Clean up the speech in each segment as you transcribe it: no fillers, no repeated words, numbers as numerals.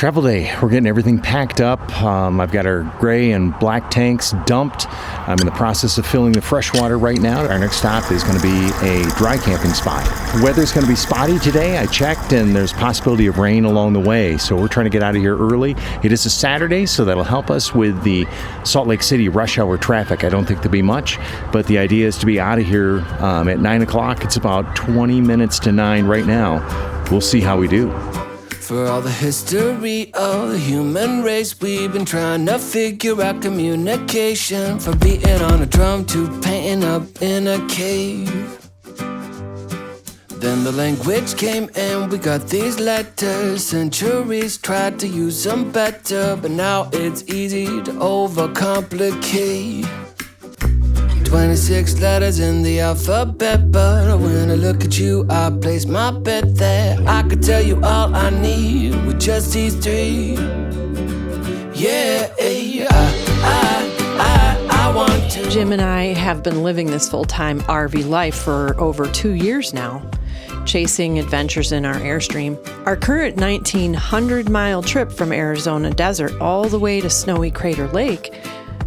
Travel day. We're getting everything packed up. I've got our gray and black tanks dumped. I'm in the process of filling the fresh water right now. Our next stop is going to be a dry camping spot. Weather's going to be spotty today. I checked, and there's possibility of rain along the way, so we're trying to get out of here early. It is a Saturday, so that'll help us with the Salt Lake City rush hour traffic. I don't think there'll be much, but the idea is to be out of here at 9 o'clock. It's about 20 minutes to 9 right now. We'll see how we do. For all the history of the human race, we've been trying to figure out communication. From beating on a drum to painting up in a cave. Then the language came and we got these letters. Centuries tried to use them better, but now it's easy to overcomplicate. 26 letters in the alphabet, but when I look at you, I place my bet there. I could tell you all I need with just these three. Yeah, I want to. Jim and I have been living this full-time RV life for over 2 years now, chasing adventures in our Airstream. Our current 1,900-mile trip from Arizona desert all the way to snowy Crater Lake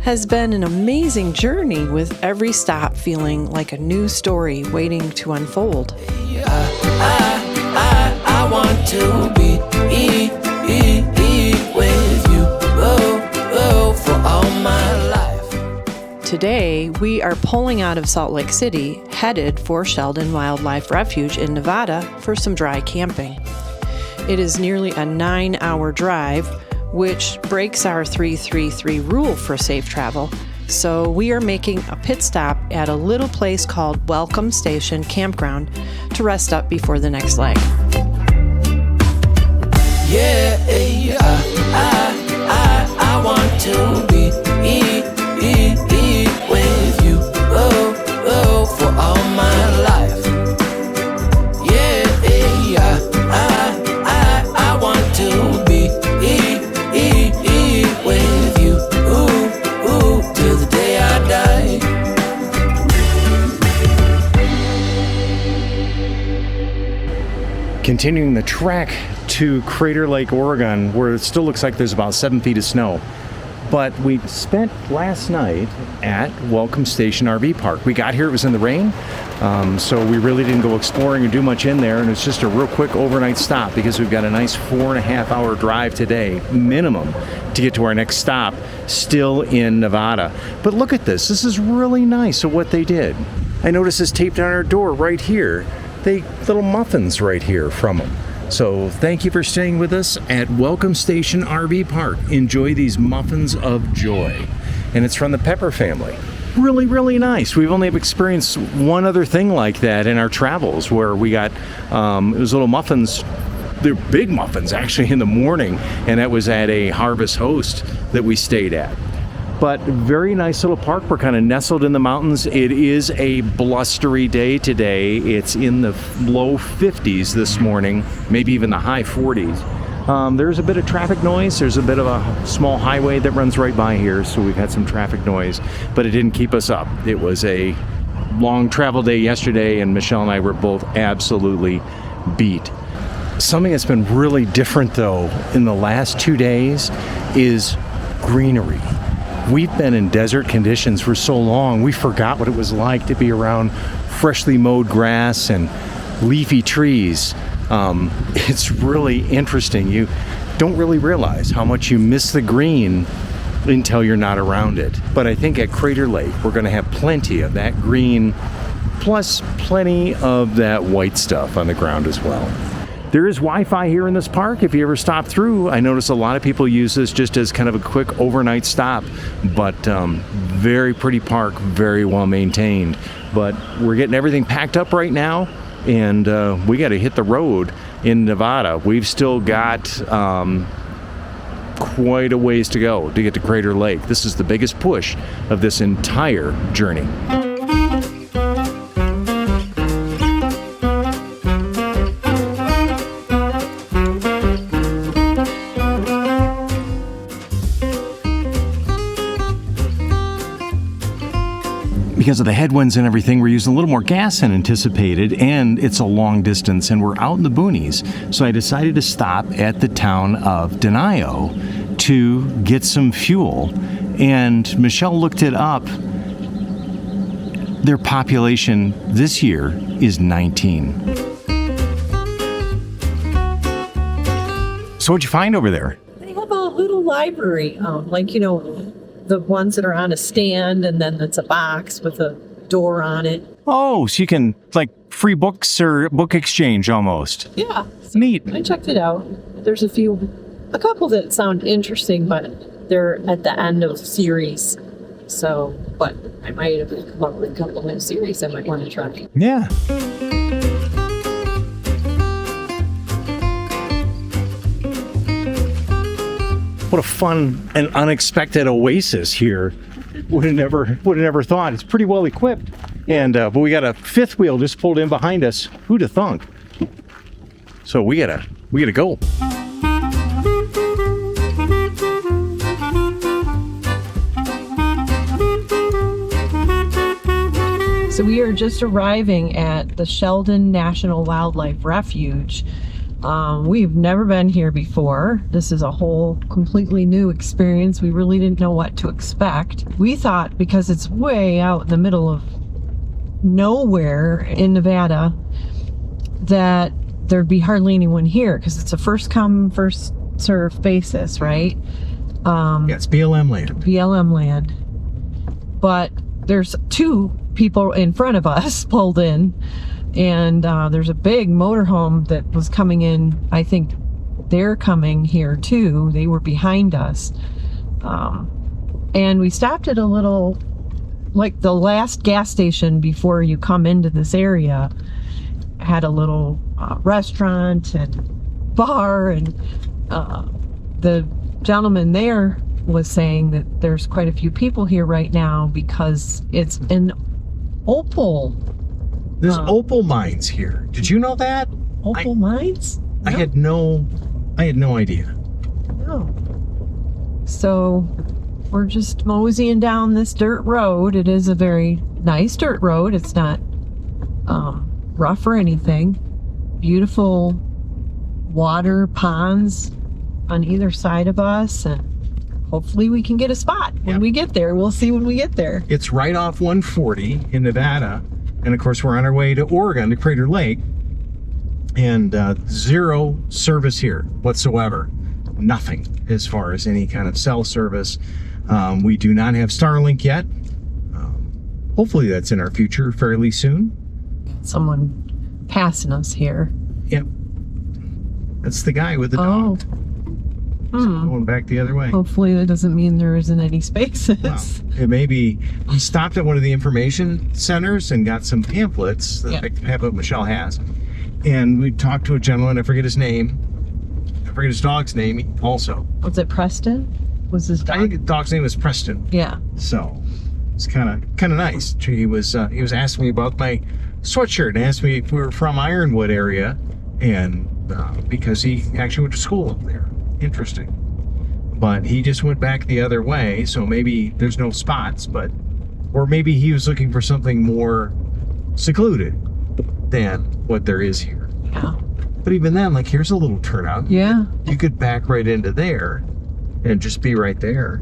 has been an amazing journey, with every stop feeling like a new story waiting to unfold. I want to be with you for all my life. Today, we are pulling out of Salt Lake City, headed for Sheldon Wildlife Refuge in Nevada for some dry camping. It is nearly a 9-hour drive, which breaks our 3-3-3 rule for safe travel. So we are making a pit stop at a little place called Welcome Station Campground to rest up before the next leg. Yeah, I want to be with you for all my life. Yeah, I want to be with you, till the day I die. Continuing the trek to Crater Lake, Oregon, where it still looks like there's about 7 feet of snow. But we spent last night at Welcome Station RV Park. We got here, it was in the rain, so we really didn't go exploring or do much in there, and it's just a real quick overnight stop because we've got a nice 4.5-hour drive today, minimum, to get to our next stop, still in Nevada. But look at this. This is really nice. So what they did, I noticed this taped on our door right here. They little muffins right here from them. So thank you for staying with us at Welcome Station RV Park. Enjoy these muffins of joy. And it's from the Pepper family. Really, really nice. We've only experienced one other thing like that in our travels, where we got those little muffins. They're big muffins actually in the morning, and that was at a Harvest Host that we stayed at. But very nice little park. We're kind of nestled in the mountains. It is a blustery day today. It's in the low 50s this morning, maybe even the high 40s. There's a bit of traffic noise. There's a bit of a small highway that runs right by here, so we've had some traffic noise, but it didn't keep us up. It was a long travel day yesterday, and Michelle and I were both absolutely beat. Something that's been really different, though, in the last 2 days is greenery. We've been in desert conditions for so long, we forgot what it was like to be around freshly mowed grass and leafy trees. It's really interesting. You don't really realize how much you miss the green until you're not around it. But I think at Crater Lake, we're going to have plenty of that green, plus plenty of that white stuff on the ground as well. There is Wi-Fi here in this park. If you ever stop through, I notice a lot of people use this just as kind of a quick overnight stop, but very pretty park, very well maintained. But we're getting everything packed up right now, and we got to hit the road in Nevada. We've still got quite a ways to go to get to Crater Lake. This is the biggest push of this entire journey. because of the headwinds and everything, we're using a little more gas than anticipated, and it's a long distance, and we're out in the boonies. So I decided to stop at the town of Denio to get some fuel. And Michelle looked it up. Their population this year is 19. So what'd you find over there? They have a little library, like, the ones that are on a stand, and then it's a box with a door on it. Oh, so you can, like, free books or book exchange almost. Yeah. Neat. I checked it out. There's a couple that sound interesting, but they're at the end of series. So, but I might have come up with a couple in series I might want to try. Yeah. What a fun and unexpected oasis here. Would have never thought. It's pretty well equipped. And but we got a fifth wheel just pulled in behind us. Who'd have thunk? So we gotta go. So we are just arriving at the Sheldon National Wildlife Refuge. We've never been here before. This is a whole completely new experience. We really didn't know what to expect. We thought because it's way out in the middle of nowhere in Nevada that there'd be hardly anyone here because it's a first come, first served basis, right? Yeah, it's BLM land. BLM land. But there's two people in front of us pulled in. And there's a big motorhome that was coming in. I think they're coming here too. They were behind us. And we stopped at a little, like the last gas station before you come into this area, had a little restaurant and bar. And the gentleman there was saying that there's quite a few people here right now because it's an opal. There's opal mines here. Did you know that? Opal mines? I had no idea. No. So we're just moseying down this dirt road. It is a very nice dirt road. It's not rough or anything. Beautiful water ponds on either side of us, and hopefully we can get a spot when we get there. We'll see when we get there. It's right off 140 in Nevada. And of course, we're on our way to Oregon, to Crater Lake, and zero service here whatsoever. Nothing as far as any kind of cell service. We do not have Starlink yet. Hopefully that's in our future fairly soon. Someone passing us here. Yep. That's the guy with the dog. Going back the other way. Hopefully that doesn't mean there isn't any spaces. Well, it may be. We stopped at one of the information centers and got some pamphlets that the pamphlet Michelle has. And we talked to a gentleman, I forget his name. I forget his dog's name also. Was it Preston? Was his dog? I think the dog's name was Preston. Yeah. So it's kind of nice. He was asking me about my sweatshirt and asked me if we were from Ironwood area, and because he actually went to school up there. Interesting. But he just went back the other way, so maybe there's no spots, or maybe he was looking for something more secluded than what there is here. Yeah. But even then, like, here's a little turnout. Yeah. You could back right into there and just be right there.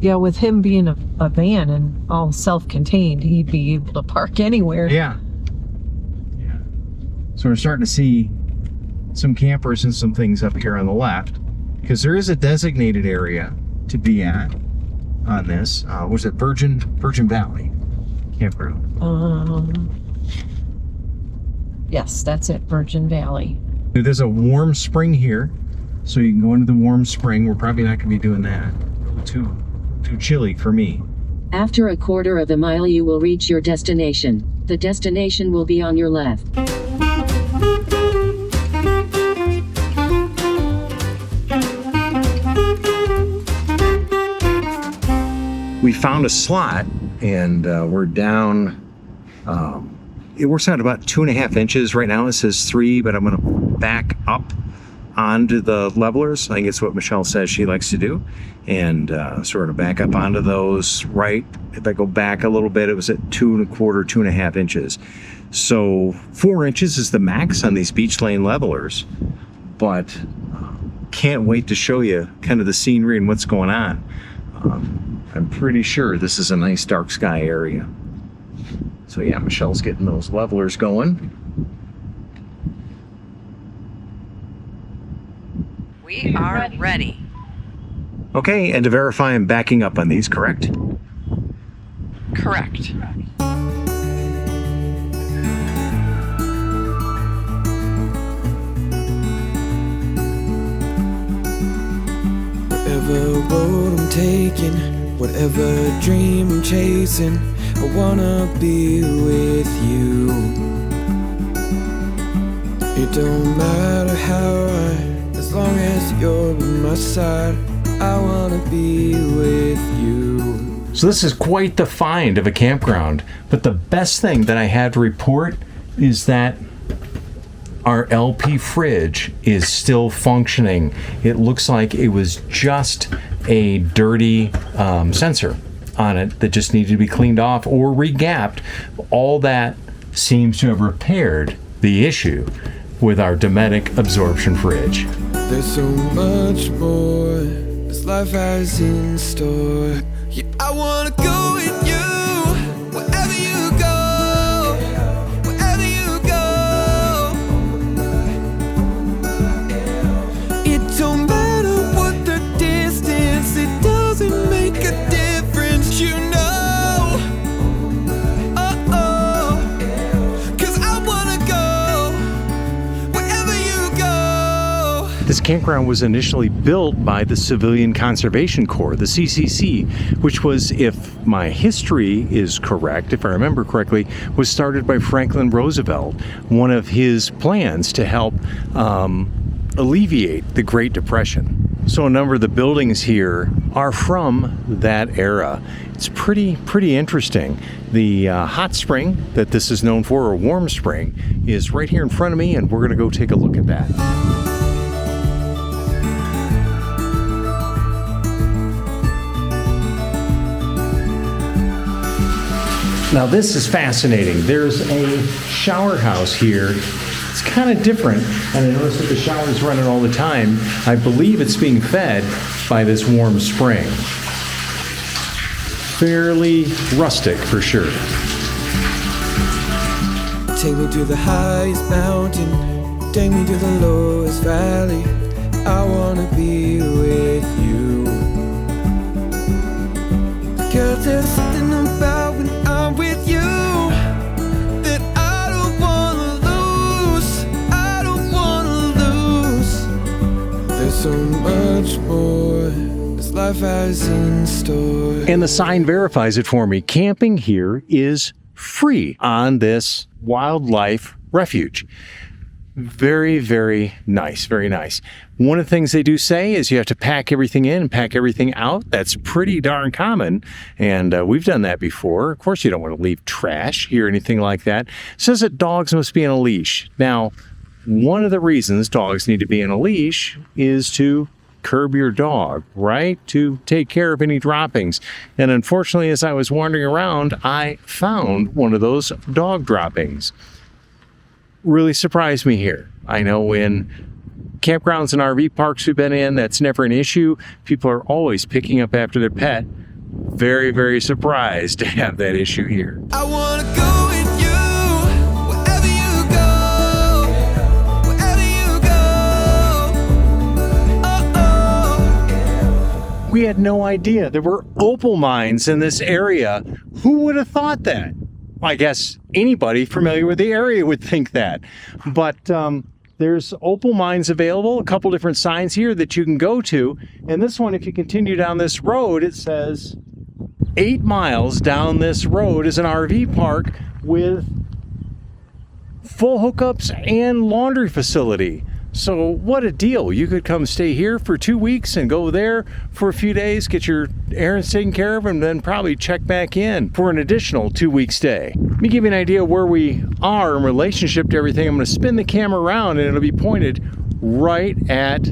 Yeah, with him being a van and all self-contained, he'd be able to park anywhere. Yeah. So we're starting to see some campers and some things up here on the left, because there is a designated area to be at on this. Was it Virgin Valley campground? Yes, that's it, Virgin Valley. There's a warm spring here, so you can go into the warm spring. We're probably not going to be doing that. Too chilly for me. After a quarter of a mile, you will reach your destination. The destination will be on your left. We found a slot, and we're down. It works out about 2.5 inches right now. It says 3, but I'm going to back up onto the levelers. I think it's what Michelle says she likes to do, and sort of back up onto those. Right, if I go back a little bit, it was at 2 1/4, 2.5 inches. So 4 inches is the max on these beach lane levelers, but can't wait to show you kind of the scenery and what's going on. I'm pretty sure this is a nice dark sky area. So yeah, Michelle's getting those levelers going. We are ready. Okay, and to verify, I'm backing up on these, correct? Correct. Whatever road I'm taking, whatever dream I'm chasing, I wanna be with you. It don't matter how high, as long as you're by my side, I wanna be with you. So this is quite the find of a campground, but the best thing that I had to report is that our LP fridge is still functioning. It looks like it was just a dirty sensor on it that just needed to be cleaned off or regapped. All that seems to have repaired the issue with our Dometic absorption fridge. There's so much more this life has in store. Yeah, I wanna go with you. Wherever you go, wherever you go. It don't matter what the distance, it doesn't make a difference, you know. This campground was initially built by the Civilian Conservation Corps, the CCC, which was, if my history is correct, if I remember correctly, was started by Franklin Roosevelt. One of his plans to help alleviate the Great Depression. So a number of the buildings here are from that era. It's pretty interesting. The hot spring that this is known for, or warm spring, is right here in front of me, and we're going to go take a look at that. Now this is fascinating. There's a shower house here. It's kind of different, and I notice that the shower's running all the time. I believe it's being fed by this warm spring. Fairly rustic for sure. Take me to the highest mountain, take me to the lowest valley. I wanna be with you. Cause there's something about when I'm with you that I don't wanna lose, I don't wanna lose. There's so much more this life has in store. And the sign verifies it for me. Camping here is free on this wildlife refuge. Very nice, very nice. One of the things they do say is you have to pack everything in and pack everything out. That's pretty darn common, and we've done that before. Of course, you don't want to leave trash here or anything like that. It says that dogs must be on a leash. Now, one of the reasons dogs need to be on a leash is to curb your dog, right? To take care of any droppings. And unfortunately, as I was wandering around, I found one of those dog droppings. Really surprised me here. I know in campgrounds and RV parks we've been in, that's never an issue. People are always picking up after their pet. Very surprised to have that issue here. I wanna go with you, wherever you go, wherever you go. We had no idea there were opal mines in this area. Who would have thought that? I guess anybody familiar with the area would think that. But there's opal mines available, a couple different signs here that you can go to. And this one, if you continue down this road, it says 8 miles down this road is an RV park with full hookups and laundry facility. So what a deal. You could come stay here for 2 weeks and go there for a few days, get your errands taken care of, and then probably check back in for an additional 2-week stay. Let me give you an idea where we are in relationship to everything. I'm going to spin the camera around and it'll be pointed right at,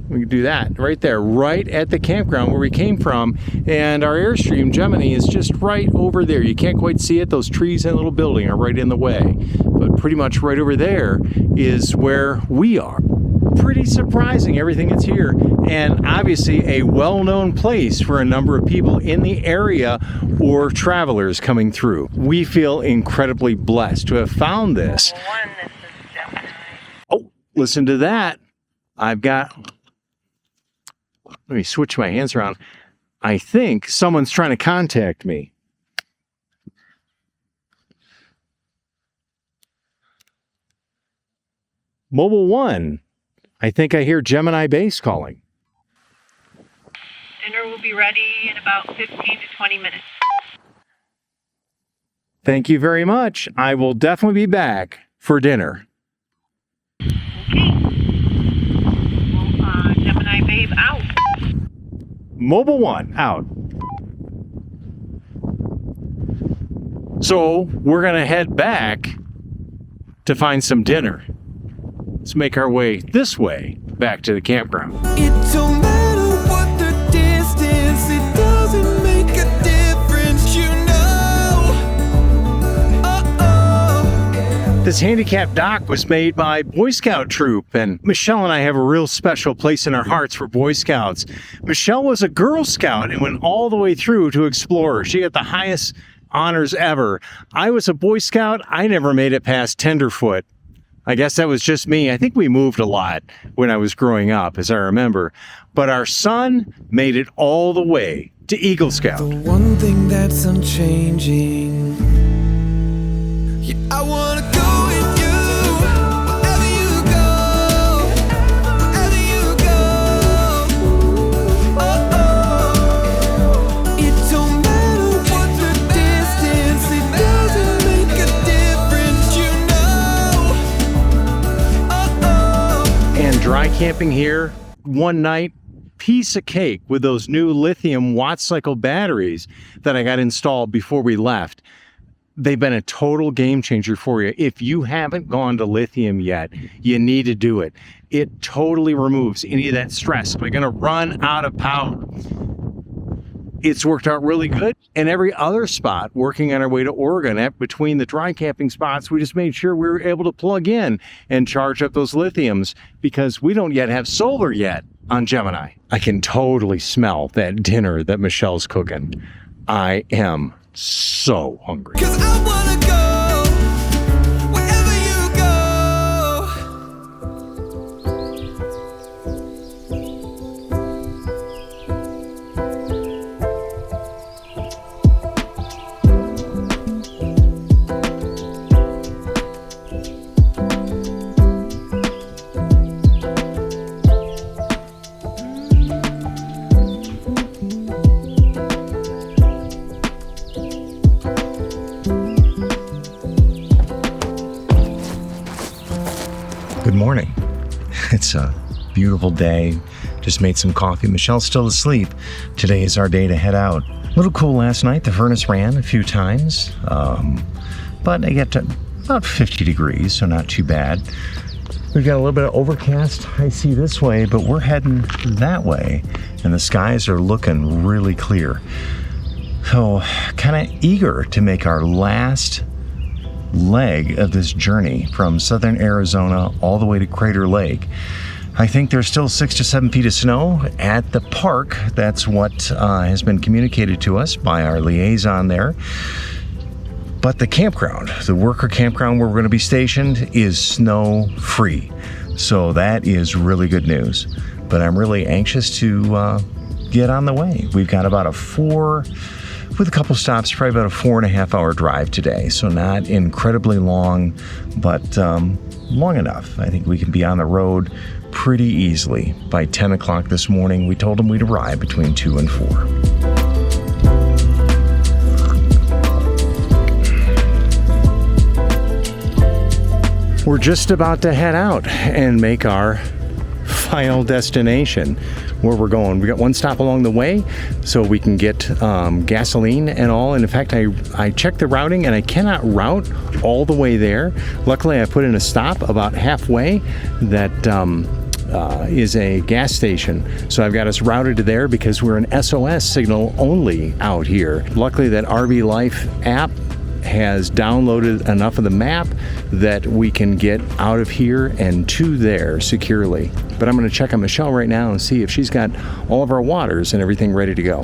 we can do that right there, right at the campground where we came from. And our Airstream Gemini is just right over there. You can't quite see it. Those trees and little building are right in the way. But pretty much right over there is where we are. Pretty surprising, everything that's here. And obviously a well-known place for a number of people in the area or travelers coming through. We feel incredibly blessed to have found this. Oh, listen to that. I've got... Let me switch my hands around. I think someone's trying to contact me. Mobile One. I think I hear Gemini Base calling. Dinner will be ready in about 15 to 20 minutes. Thank you very much. I will definitely be back for dinner. Okay. Well, Gemini Babe out. Mobile One out. So we're going to head back to find some dinner. Let's make our way this way back to the campground. It don't matter what the distance, it doesn't make a difference, you know. This handicap dock was made by Boy Scout troop, and Michelle and I have a real special place in our hearts for Boy Scouts. Michelle was a Girl Scout and went all the way through to Explorer. She got the highest honors ever. I was a Boy Scout. I never made it past Tenderfoot. I guess that was just me. I think we moved a lot when I was growing up, as I remember. But our son made it all the way to Eagle Scout. The one thing that's unchanging. Yeah, I wanna go with you, wherever you go, wherever you go. It don't matter what the distance, it doesn't make a difference, you know. And dry camping here, one night, piece of cake with those new lithium WattCycle batteries that I got installed before we left. They've been a total game changer for you. If you haven't gone to lithium yet, you need to do it. It totally removes any of that stress. We're going to run out of power. It's worked out really good. And every other spot, working on our way to Oregon, between the dry camping spots, we just made sure we were able to plug in and charge up those lithiums because we don't yet have solar yet on Gemini. I can totally smell that dinner that Michelle's cooking. I am so hungry. 'Cause I wanna go wherever Good morning. It's a beautiful day. Just made some coffee. Michelle's still asleep. Today is our day to head out. A little cool last night. The furnace ran a few times, but I get to about 50 degrees, so not too bad. We've got a little bit of overcast I see this way, but we're heading that way, and the skies are looking really clear. So kind of eager to make our last leg of this journey from southern Arizona all the way to Crater Lake. I think there's still 6 to 7 feet of snow at the park. That's what has been communicated to us by our liaison there. But the campground, the worker campground where we're going to be stationed, is snow-free. So that is really good news. But I'm really anxious to get on the way. We've got about with a couple stops, probably about a 4.5 hour drive today. So not incredibly long, but long enough. I think we can be on the road pretty easily. By 10 o'clock this morning, we told them we'd arrive between 2 and 4. We're just about to head out and make our final destination where we're going. We got one stop along the way so we can get gasoline and all. And in fact, I checked the routing and I cannot route all the way there. Luckily, I put in a stop about halfway that is a gas station. So I've got us routed to there because we're an SOS signal only out here. Luckily, that RV Life app has downloaded enough of the map that we can get out of here and to there securely. But I'm going to check on Michelle right now and see if she's got all of our waters and everything ready to go.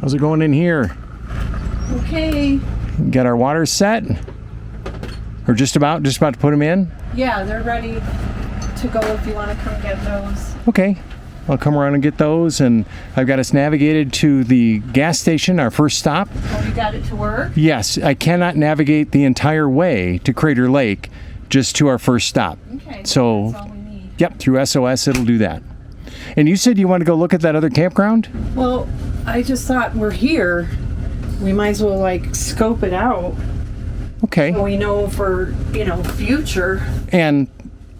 How's it going in here? Okay. Got our waters set? Or just about to put them in? Yeah, they're ready to go if you want to come get those. Okay. I'll come around and get those, and I've got us navigated to the gas station, our first stop. Oh, you got it to work? Yes, I cannot navigate the entire way to Crater Lake, just to our first stop. Okay, so that's all we need. Yep, through SOS it'll do that. And you said you want to go look at that other campground? Well, I just thought we're here. We might as well like scope it out. Okay. So we know for, future. And,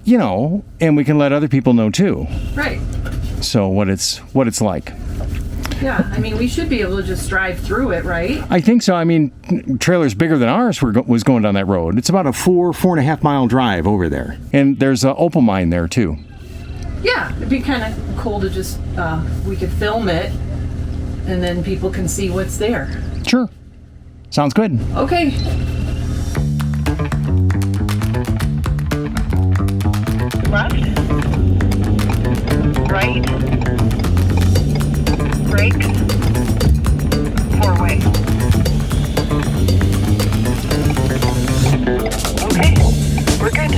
and we can let other people know too. Right. So what it's like. Yeah, I mean, we should be able to just drive through it, right? I think so. I mean, trailer's bigger than ours was going down that road. It's about a 4.5 mile drive over there. And there's an opal mine there too. Yeah, it'd be kind of cool to just, we could film it and then people can see what's there. Sure. Sounds good. Okay. Left. Right. Brake. Four-way. Okay, we're good.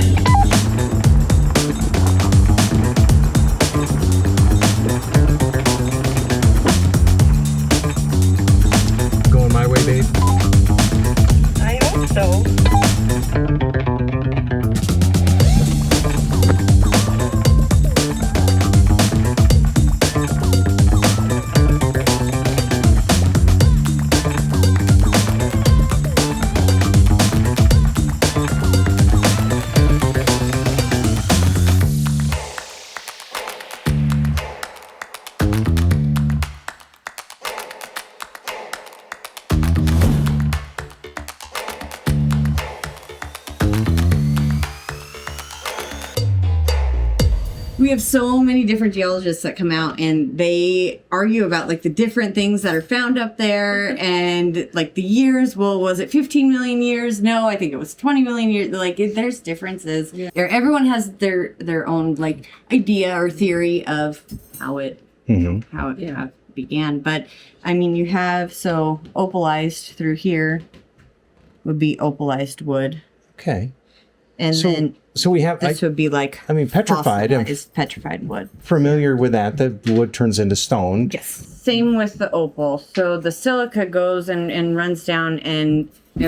Going my way, babe? I hope so. We have so many different geologists that come out and they argue about like the different things that are found up there and like the years. Well, was it 15 million years? No, I think it was 20 million years. Like there's differences. Yeah. Everyone has their own like idea or theory of how it began. But I mean, you have opalized through here would be opalized wood. Okay. And then so we have this would be like petrified. Is petrified wood. Familiar with that? The wood turns into stone. Yes. Same with the opal. So the silica goes and runs down and it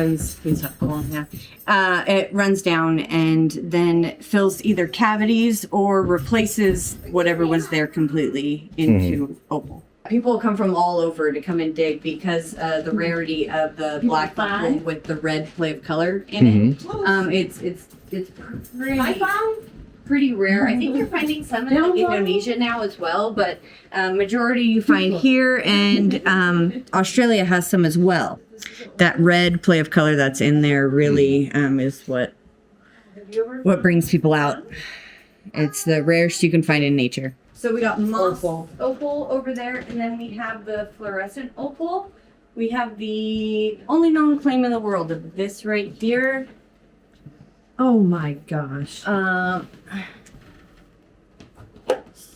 runs down and then fills either cavities or replaces whatever was there completely into opal. People come from all over to come and dig because the rarity of the black opal with the red play of color in it. It's pretty rare. I think you're finding some in Indonesia now as well, but majority you find here, and Australia has some as well. That red play of color that's in there really is what brings people out. It's the rarest you can find in nature. So we got moss opal over there, and then we have the fluorescent opal. We have the only known claim in the world of this right here. Oh my gosh.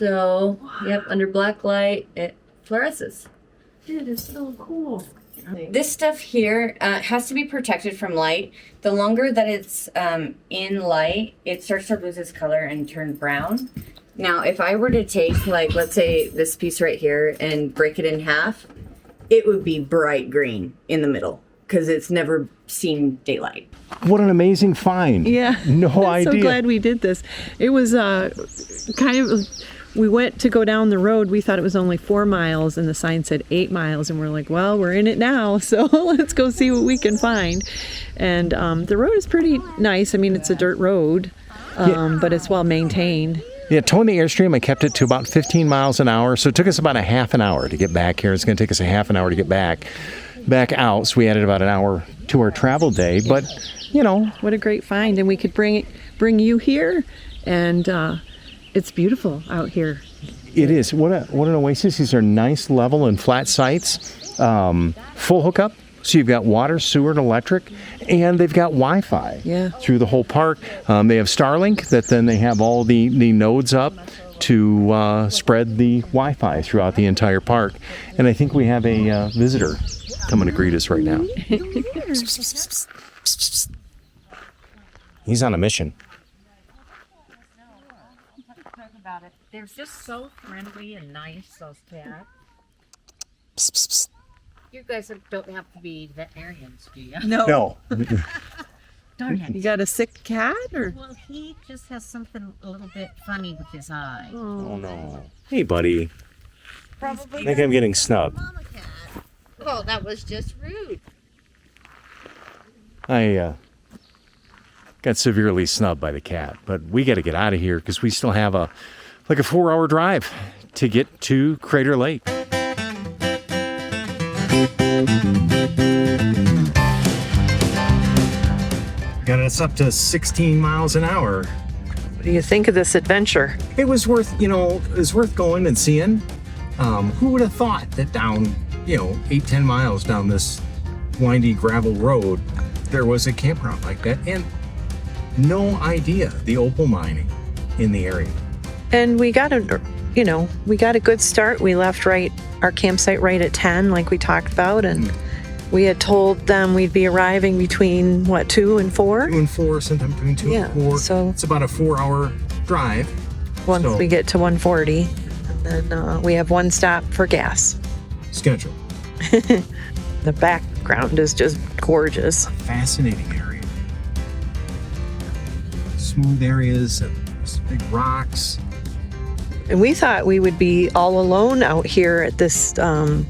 Yep, under black light, it fluoresces. Dude, it's so cool. This stuff here has to be protected from light. The longer that it's in light, it starts to lose its color and turn brown. Now, if I were to take, like, let's say this piece right here and break it in half, it would be bright green in the middle because it's never seen daylight. What an amazing find. Yeah. No I'm idea. so glad we did this. It was we went to go down the road. We thought it was only 4 miles and the sign said 8 miles. And we're like, well, we're in it now. So let's go see what we can find. And the road is pretty nice. I mean, it's a dirt road, but it's well maintained. Yeah, towing the Airstream, I kept it to about 15 miles an hour. So it took us about a half an hour to get back here. It's going to take us a half an hour to get back out. So we added about an hour to our travel day. But, you know. What a great find. And we could bring you here. And it's beautiful out here. It is. What an oasis. These are nice, level, and flat sites. Full hookup. So you've got water, sewer, and electric, and they've got Wi-Fi through the whole park. They have Starlink that then they have all the nodes up to spread the Wi-Fi throughout the entire park. And I think we have a visitor coming to greet us right now. He's on a mission. Talk about it. They're just so friendly and nice, those cats. You guys don't have to be veterinarians, do you? No. Darn it. You got a sick cat, or? Well, he just has something a little bit funny with his eye. Oh, no. Hey, buddy. Probably. I think I'm getting snubbed. Mama cat. Oh, that was just rude. I got severely snubbed by the cat, but we got to get out of here because we still have a 4-hour drive to get to Crater Lake. Got us up to 16 miles an hour. What do you think of this adventure? It was worth going and seeing. Who would have thought that down, 8-10 miles down this windy gravel road, there was a campground like that, and no idea the opal mining in the area. And we got a good start. We left our campsite right at 10, like we talked about, and we had told them we'd be arriving between 2 and 4. 2 and 4, sometime between 2 and 4. So it's about a 4-hour drive. Once we get to 140, and then we have one stop for gas. Schedule. The background is just gorgeous. Fascinating area. Smooth areas, big rocks. And we thought we would be all alone out here at this, the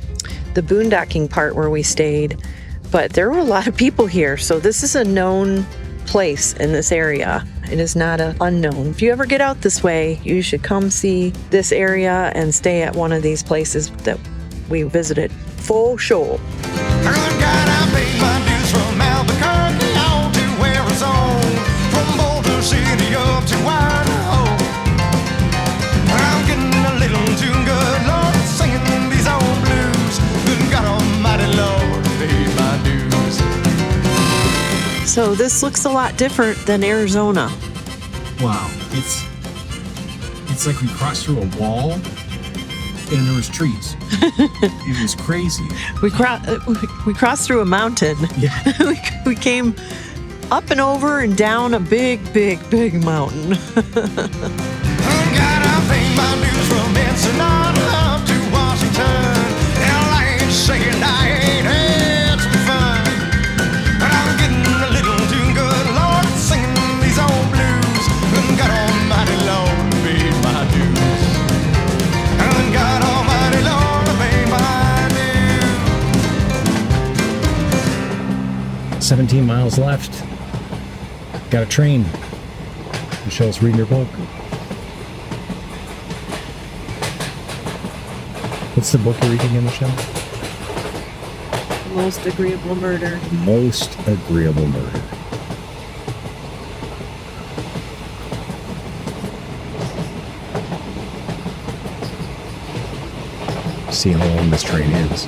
boondocking part where we stayed, but there were a lot of people here. So this is a known place in this area. It is not an unknown. If you ever get out this way, you should come see this area and stay at one of these places that we visited. For sure. I paid my dues from Albuquerque on to Arizona, from Boulder City up to Idaho. I'm getting a little too good, Lord, singing these old blues. Good God Almighty, Lord, paid my dues. So this looks a lot different than Arizona. Wow, it's like we crossed through a wall and there was trees. It was crazy. We crossed through a mountain. Yeah. we came up and over and down a big mountain. God, I paid my dues from Ensenada up to Washington. Hell, I ain't saying I ain't had some fun, but I'm getting a little too good, Lord, singing these old blues. And God Almighty, Lord, paid my dues. And God Almighty, Lord, paid my dues. 17 miles left. Got a train. Michelle's reading her book. What's the book you're reading again, Michelle? Most Agreeable Murder. Most Agreeable Murder. See how long this train is.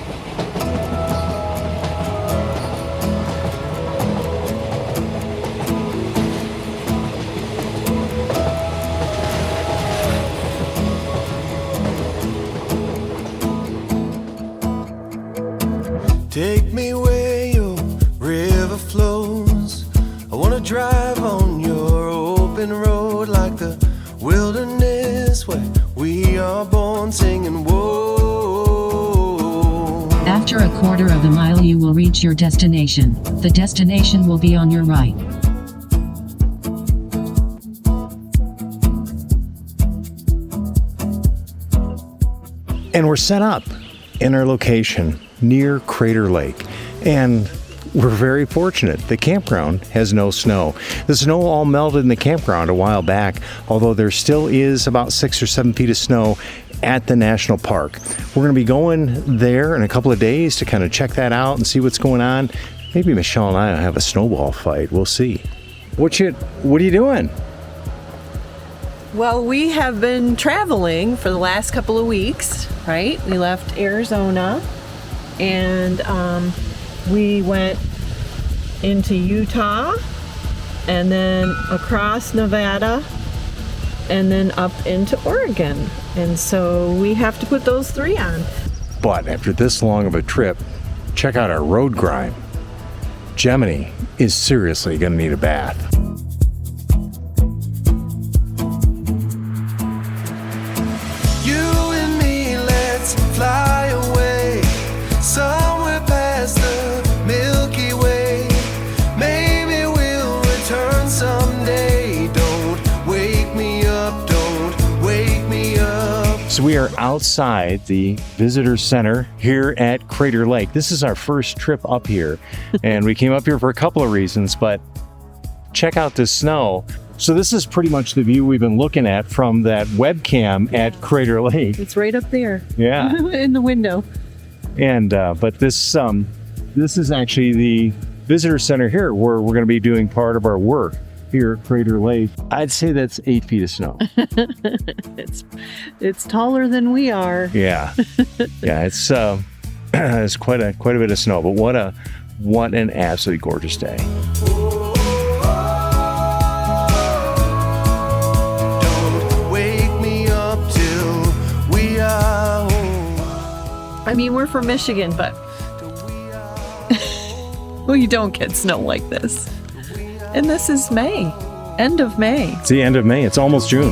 Take me where your river flows. I wanna drive on your open road like the wilderness where we are born singing whoa. After a quarter of a mile you will reach your destination. The destination will be on your right. And we're set up in our location near Crater Lake. And we're very fortunate. The campground has no snow. The snow all melted in the campground a while back, although there still is about 6 or 7 feet of snow at the national park. We're going to be going there in a couple of days to kind of check that out and see what's going on. Maybe Michelle and I will have a snowball fight. We'll see. What are you doing? Well, we have been traveling for the last couple of weeks, right? We left Arizona and we went into Utah and then across Nevada and then up into Oregon. And so we have to put those 3 on. But after this long of a trip, check out our road grime. Gemini is seriously going to need a bath. You and me, let's fly away somewhere past the Milky Way. Maybe we'll return someday. Don't wake me up, don't wake me up. So we are outside the visitor center here at Crater Lake. This is our first trip up here, and we came up here for a couple of reasons, but check out this snow. So this is pretty much the view we've been looking at from that webcam at Crater Lake. It's right up there. Yeah. In the window. And but this is actually the visitor center here where we're going to be doing part of our work here at Crater Lake. I'd say that's 8 feet of snow. It's taller than we are. Yeah. Yeah, it's quite a bit of snow, but what an absolutely gorgeous day. Don't wake me up till we are home. I mean, we're from Michigan, but we don't get snow like this. And this is May, end of May. It's the end of May. It's almost June.